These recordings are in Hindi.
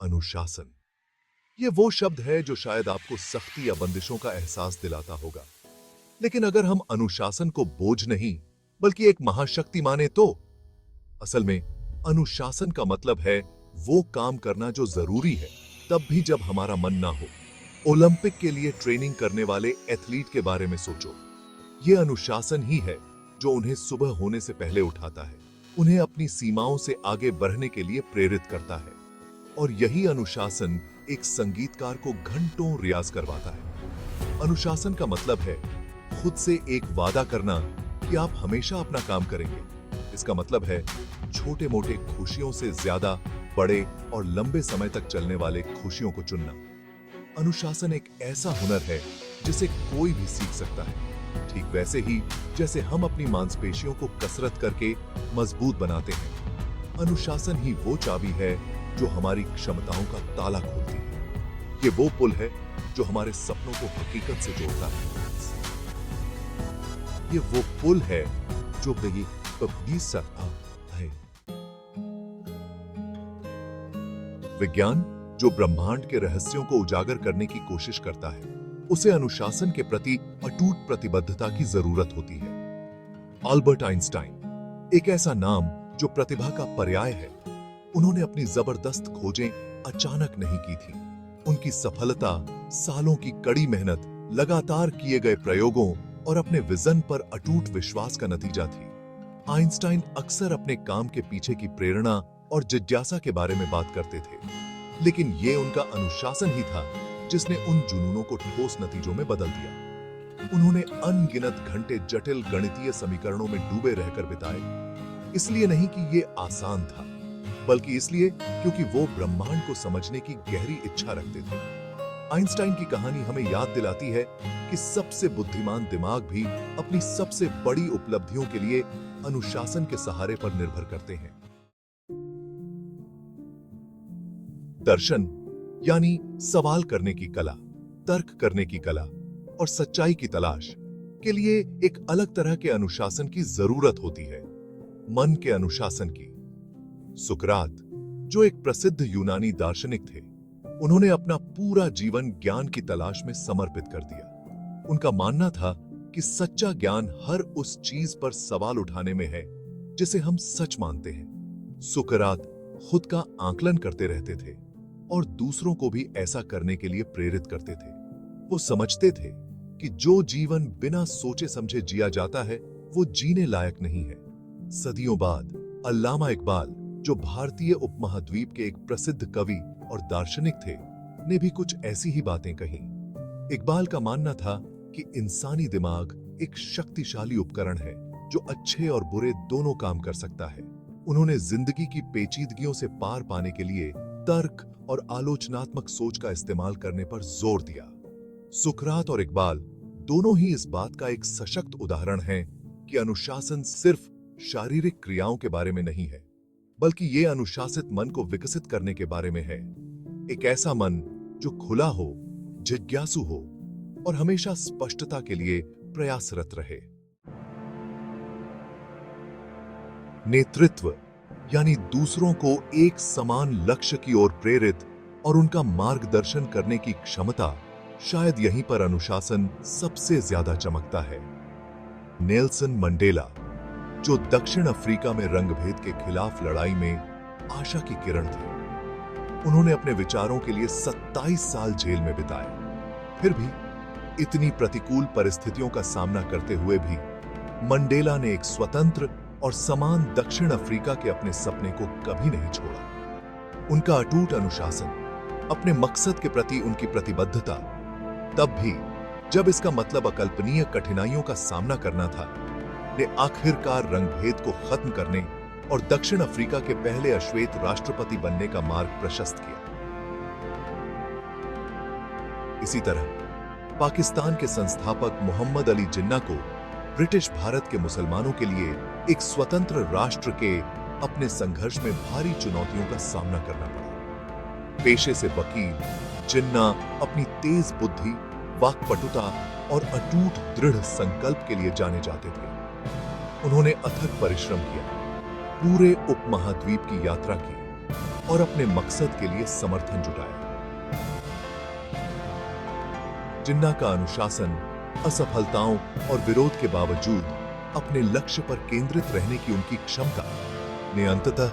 अनुशासन। ये वो शब्द है जो शायद आपको सख्ती या बंदिशों का एहसास दिलाता होगा। लेकिन अगर हम अनुशासन को बोझ नहीं बल्कि एक महाशक्ति माने तो असल में अनुशासन का मतलब है वो काम करना जो जरूरी है, तब भी जब हमारा मन ना हो। ओलंपिक के लिए ट्रेनिंग करने वाले एथलीट के बारे में सोचो। यह अनुशासन ही है जो उन्हें सुबह होने से पहले उठाता है, उन्हें अपनी सीमाओं से आगे बढ़ने के लिए प्रेरित करता है। और यही अनुशासन एक संगीतकार को घंटों रियाज करवाता है। अनुशासन का मतलब है खुद से एक वादा करना कि आप हमेशा अपना काम करेंगे। इसका मतलब है छोटे मोटे खुशियों से ज्यादा बड़े और लंबे समय तक चलने वाले खुशियों को चुनना। अनुशासन एक ऐसा हुनर है जिसे कोई भी सीख सकता है, ठीक वैसे ही जैसे हम अपनी मांसपेशियों को कसरत करके मजबूत बनाते हैं। अनुशासन ही वो चाबी है जो हमारी क्षमताओं का ताला खोलती है। ये वो पुल है जो हमारे सपनों को हकीकत से जोड़ता है। ये वो पुल है जो है। विज्ञान जो ब्रह्मांड के रहस्यों को उजागर करने की कोशिश करता है, उसे अनुशासन के प्रति अटूट प्रतिबद्धता की जरूरत होती है। अल्बर्ट आइंस्टाइन एक ऐसा नाम जो प्रतिभा का पर्याय है। उन्होंने अपनी जबरदस्त खोजें अचानक नहीं की थी। उनकी सफलता सालों की कड़ी मेहनत, लगातार किए गए प्रयोगों और अपने विजन पर अटूट विश्वास का नतीजा थी। आइंस्टाइन अक्सर अपने काम के पीछे की प्रेरणा और जिज्ञासा के बारे में बात करते थे, लेकिन ये उनका अनुशासन ही था जिसने उन जुनूनों को ठोस नतीजों में बदल दिया। उन्होंने अनगिनत घंटे जटिल गणितीय समीकरणों में डूबे रहकर बिताए, इसलिए नहीं कि ये आसान था, बल्कि इसलिए क्योंकि वो ब्रह्मांड को समझने की गहरी इच्छा रखते थे। आइंस्टाइन की कहानी हमें याद दिलाती है कि सबसे बुद्धिमान दिमाग भी अपनी सबसे बड़ी उपलब्धियों के लिए अनुशासन के सहारे पर निर्भर करते हैं। दर्शन यानी सवाल करने की कला, तर्क करने की कला और सच्चाई की तलाश के लिए एक अलग तरह के अनुशासन की जरूरत होती है, मन के अनुशासन की। सुकरात, जो एक प्रसिद्ध यूनानी दार्शनिक थे, उन्होंने अपना पूरा जीवन ज्ञान की तलाश में समर्पित कर दिया। उनका मानना था कि सच्चा ज्ञान हर उस चीज पर सवाल उठाने में है जिसे हम सच मानते हैं। सुकरात खुद का आकलन करते रहते थे और दूसरों को भी ऐसा करने के लिए प्रेरित करते थे। वो समझते थे कि जो जीवन बिना सोचे समझे जिया जाता है वो जीने लायक नहीं है। सदियों बाद अल्लामा इकबाल, जो भारतीय उपमहाद्वीप के एक प्रसिद्ध कवि और दार्शनिक थे, ने भी कुछ ऐसी ही बातें कही। इकबाल का मानना था कि इंसानी दिमाग एक शक्तिशाली उपकरण है जो अच्छे और बुरे दोनों काम कर सकता है। उन्होंने जिंदगी की पेचीदगियों से पार पाने के लिए तर्क और आलोचनात्मक सोच का इस्तेमाल करने पर जोर दिया। सुकरात और इकबाल दोनों ही इस बात का एक सशक्त उदाहरण है कि अनुशासन सिर्फ शारीरिक क्रियाओं के बारे में नहीं है, बल्कि ये अनुशासित मन को विकसित करने के बारे में है। एक ऐसा मन जो खुला हो, जिज्ञासु हो और हमेशा स्पष्टता के लिए प्रयासरत रहे। नेतृत्व यानी दूसरों को एक समान लक्ष्य की ओर प्रेरित और उनका मार्गदर्शन करने की क्षमता, शायद यहीं पर अनुशासन सबसे ज्यादा चमकता है। नेल्सन मंडेला, जो दक्षिण अफ्रीका में रंगभेद के खिलाफ लड़ाई में आशा की किरण थे, उन्होंने अपने विचारों के लिए 27 साल जेल में बिताए। फिर भी इतनी प्रतिकूल परिस्थितियों का सामना करते हुए भी मंडेला ने एक स्वतंत्र और समान दक्षिण अफ्रीका के अपने सपने को कभी नहीं छोड़ा। उनका अटूट अनुशासन, अपने मकसद के प्रति उनकी प्रतिबद्धता, तब भी जब इसका मतलब अकल्पनीय कठिनाइयों का सामना करना था, ने आखिरकार रंगभेद को खत्म करने और दक्षिण अफ्रीका के पहले अश्वेत राष्ट्रपति बनने का मार्ग प्रशस्त किया। इसी तरह पाकिस्तान के संस्थापक मोहम्मद अली जिन्ना को ब्रिटिश भारत के मुसलमानों के लिए एक स्वतंत्र राष्ट्र के अपने संघर्ष में भारी चुनौतियों का सामना करना पड़ा। पेशे से वकील, जिन्ना अपनी तेज बुद्धि, वाक्पटुता और अटूट दृढ़ संकल्प के लिए जाने जाते थे। उन्होंने अथक परिश्रम किया, पूरे उपमहाद्वीप की यात्रा की और अपने मकसद के लिए समर्थन जुटाया। जिन्ना का अनुशासन, असफलताओं और विरोध के बावजूद अपने लक्ष्य पर केंद्रित रहने की उनकी क्षमता ने अंततः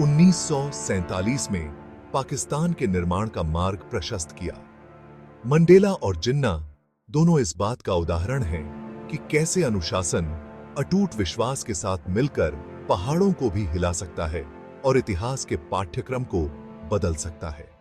1947 में पाकिस्तान के निर्माण का मार्ग प्रशस्त किया। मंडेला और जिन्ना दोनों इस बात का उदाहरण हैं कि कैसे अनुशासन अटूट विश्वास के साथ मिलकर पहाड़ों को भी हिला सकता है और इतिहास के पाठ्यक्रम को बदल सकता है।